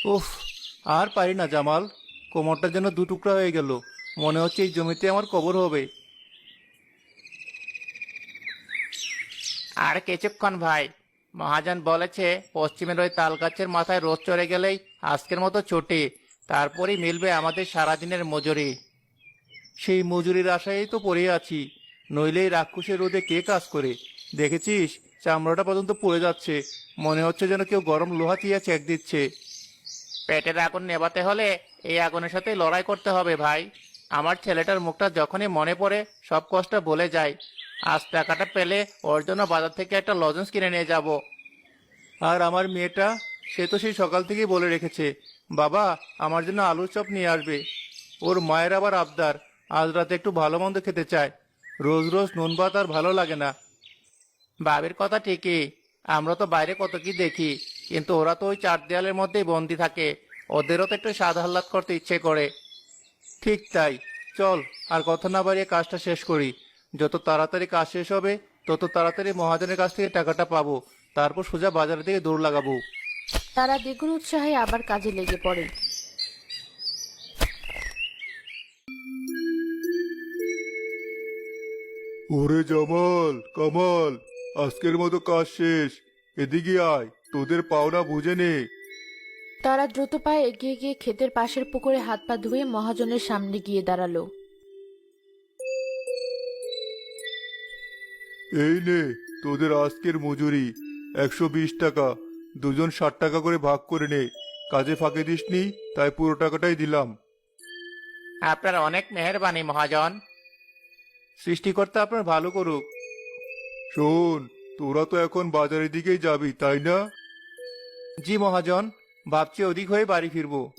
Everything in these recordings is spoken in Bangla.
উফ, আর পারি না জামাল। কোমরটা যেন দু টুকরা হয়ে গেল। মনে হচ্ছে এই জমিতে আমার কবর হবে। আর কিছুক্ষণ ভাই। মহাজন বলেছে পশ্চিমের ওই তাল গাছের মাথায় রোদ চড়ে গেলেই আজকের মতো ছুটি। তারপরই মিলবে আমাদের সারাদিনের মজুরি। সেই মজুরির আশায় তো পড়ে আছি। নইলে এই রাক্ষসের রোদে কে কাজ করে? দেখেছিস, চামড়াটা পর্যন্ত পুড়ে যাচ্ছে। মনে হচ্ছে যেন কেউ গরম লোহা দিয়ে চেক দিচ্ছে। পেটের আগুন নেভাতে হলে এই আগুনের সাথে লড়াই করতে হবে ভাই। আমার ছেলেটার মুখটা যখনই মনে পড়ে সব কষ্ট ভুলে যায়। আজ টাকাটা পেলে ওর জন্য বাজার থেকে একটা লজেন্স কিনে নিয়ে যাব। আর আমার মেয়েটা, সে তো সেই সকাল থেকেই বলে রেখেছে, বাবা আমার জন্য আলুর চপ নিয়ে আসবে। ওর মায়ের আবার আবদার, আজ রাতে একটু ভালো মন্দ খেতে চায়। রোজ রোজ নুন ভাত আর ভালো লাগে না। ভাবির কথা ঠিকই। আমরা তো বাইরে কত কি দেখি, কিন্তু ওরা তো ওই চার দেয়ালের মধ্যেই বন্দি থাকে। ওদেরও তো একটু স্বাদ আহ্লাদ করতে ইচ্ছে করে। ঠিক তাই। চল, আর কথা না বাড়িয়ে কাজটা শেষ করি। যত তাড়াতাড়ি কাজ শেষ হবে তত তাড়াতাড়ি মহাজনের কাছ থেকে টাকাটা পাবো। তারপর সোজা বাজারের দিকে দৌড় লাগাবো। তারা দ্বিগুণ উৎসাহে আবার কাজে লেগে পড়ে। ওরে জামাল, কামাল, আজকের মতো কাজ শেষ। এদিকে আয়, তোদের পাওনা বুঝে নে। তারা দ্রুত পায়ে এগিয়ে গিয়ে ক্ষেতের পাশের পুকুরে হাত পা ধুয়ে মহাজনের সামনে গিয়ে দাঁড়ালো। এই নে তোদের আজকের মজুরি, 120 টাকা। দুজন 60 টাকা করে ভাগ করে নে। কাজে ফাঁকি দিসনি, তাই পুরো টাকাটাই দিলাম। আপনার অনেক মেহেরবানি মহাজন। সৃষ্টিকর্তা আপনার ভালো করুক। শোন, তোরা তো এখন বাজারের দিকেই যাবি, তাই না? জি মহাজন, ভাবছি ওদিক হয়ে বাড়ি ফিরবো।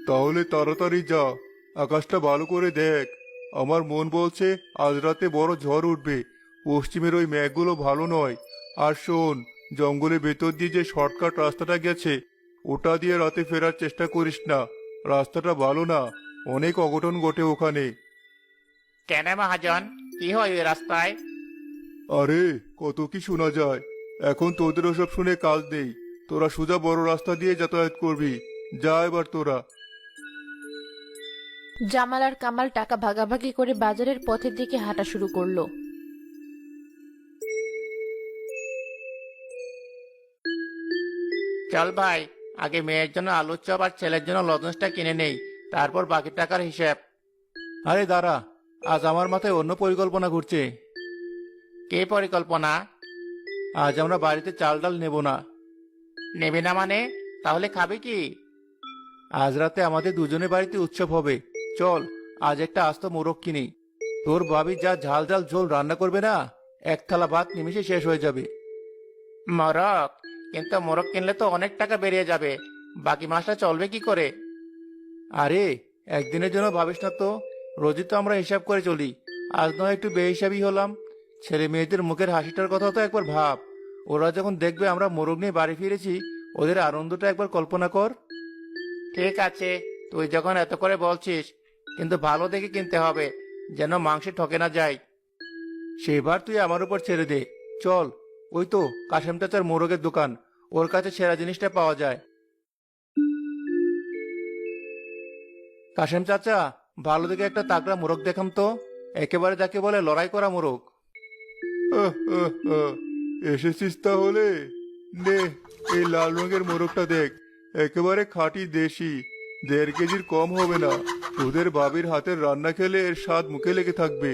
তাহলে তাড়াতাড়ি যা, আকাশটা ভালো করে দেখ। আমার মন বলছে আজ রাতে বড় ঝড় উঠবে। পশ্চিমের ওই মেঘগুলো ভালো নয়। আর শোন, জঙ্গলের ভেতর দিয়ে যে শর্টকাট রাস্তাটা গেছে, ওটা দিয়ে রাতে ফেরার চেষ্টা করিস না। রাস্তাটা ভালো না, অনেক অঘটন ঘটে ওখানে। কেন মহাজন, কি হয় ওই রাস্তায়? আরে, কত কি শোনা যায়। এখন তোদের ওসব শুনে কাজ নেই। তোরা সোজা বড় রাস্তা দিয়ে যাতায়াত করবি। যা এবার তোরা। জামাল আর কামাল টাকা ভাগাভাগি করে বাজারের পথের দিকে হাঁটা শুরু করলো। চল ভাই, আগে মেয়ের জন্য আলুর চপ আর ছেলের জন্য লজেন্সটা কিনে নেই। তারপর বাকি টাকার হিসেব। আরে দাঁড়া, আজ আমার মাথায় অন্য পরিকল্পনা ঘুরছে। কি পরিকল্পনা? আজ আমরা বাড়িতে চাল ডাল নেব না। নেবে না মানে? তাহলে খাবে কি? আজ রাতে আমাদের দুজনের বাড়িতে উৎসব হবে। চল, আজ একটা আস্ত মোরগ কিনি। তোর ভাবি যা ঝাল ঝাল ঝোল রান্না করবে না, এক থালা ভাত নিমিষে শেষ হয়ে যাবে। মোরগ? কিন্তু মোরগ কিনলে তো অনেক টাকা বেরিয়ে যাবে। বাকি মাসটা চলবে কি করে? আরে, একদিনের জন্য ভাবিস না তো। রোজই তো আমরা হিসাব করে চলি। আজ নয় একটু বেহিসাবি হলাম। ছেলে মেয়েদের মুখের হাসিটার কথা তো একবার ভাব। ওরা যখন দেখবে আমরা মোরগ নিয়ে বাড়ি ফিরেছি, ওদের আনন্দটা একবার কল্পনা কর। ঠিক আছে, তুই যখন এত করে বলছিস, কিন্তু ভালো দেখে কিনতে হবে, যেন মাংসে ঠকে না যায়। সেবার তুই আমার উপর ছেড়ে দে। চল, ওই তো কাশেম চাচার মোরগের দোকান। ওর কাছে সেরা জিনিসটা পাওয়া যায়। কাশেম চাচা, ভালো দেখে একটা তাগড়া মোরগ দেখাম তো। একেবারে যাকে বলে লড়াই করা মোরগ। এসেছিস তাহলে? নে, এই লাল রঙের মোরগটা দেখ। একেবারে খাঁটি দেশি। 1.5 কেজির কম হবে না। তোদের বাবির হাতের রান্না খেলে এর স্বাদ মুখে লেগে থাকবে।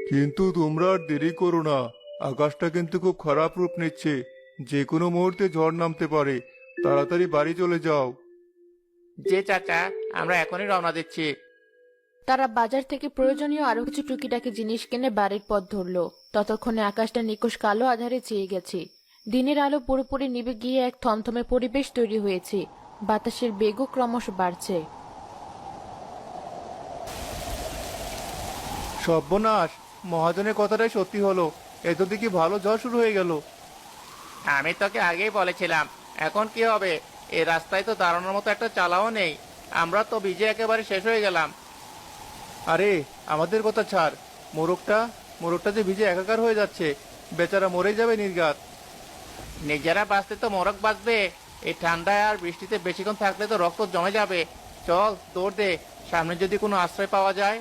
কিন্তু তোমরা আর দেরি করো না। আকাশটা কিন্তু খুব খারাপ রূপ নিচ্ছে। যে কোনো মুহূর্তে ঝড় নামতে পারে। তাড়াতাড়ি বাড়ি চলে যাও। যে চাচা, আমরা এখনই রওনা দিচ্ছি। তারা বাজার থেকে প্রয়োজনীয় আরো কিছু টুকিটাকি জিনিস কিনে বাড়ির পথ ধরলো। ততক্ষণে আকাশটা নিকষ কালো আধারে চেয়ে গেছে। দিনের আলো পুরোপুরি নিভে গিয়ে এক থমথমে পরিবেশ তৈরি হয়েছে। বাতাসের বেগও ক্রমশ বাড়ছে। সর্বনাশ, মহাজনের কথাটাই সত্যি হলো। এত দেখি ভালো ঝড় শুরু হয়ে গেল। আমি তোকে আগেই বলেছিলাম। এখন কি হবে? এই রাস্তায় তো দাঁড়ানোর মতো একটা চালাও নেই। আমরা তো ভিজে একেবারে শেষ হয়ে গেলাম। আরে, আমাদের কথা ছাড়। মোরগটা মোরগটা যে ভিজে একাকার হয়ে যাচ্ছে। বেচারা মরে যাবে নির্ঘাত। নিজেরা বাঁচতে তো মোরগ বাঁচবে, এই ঠান্ডায় আর বৃষ্টিতে বেশিক্ষণ থাকলে তো রক্ত জমে যাবে। চল দৌড় দে, সামনে যদি কোনো আশ্রয় পাওয়া যায়।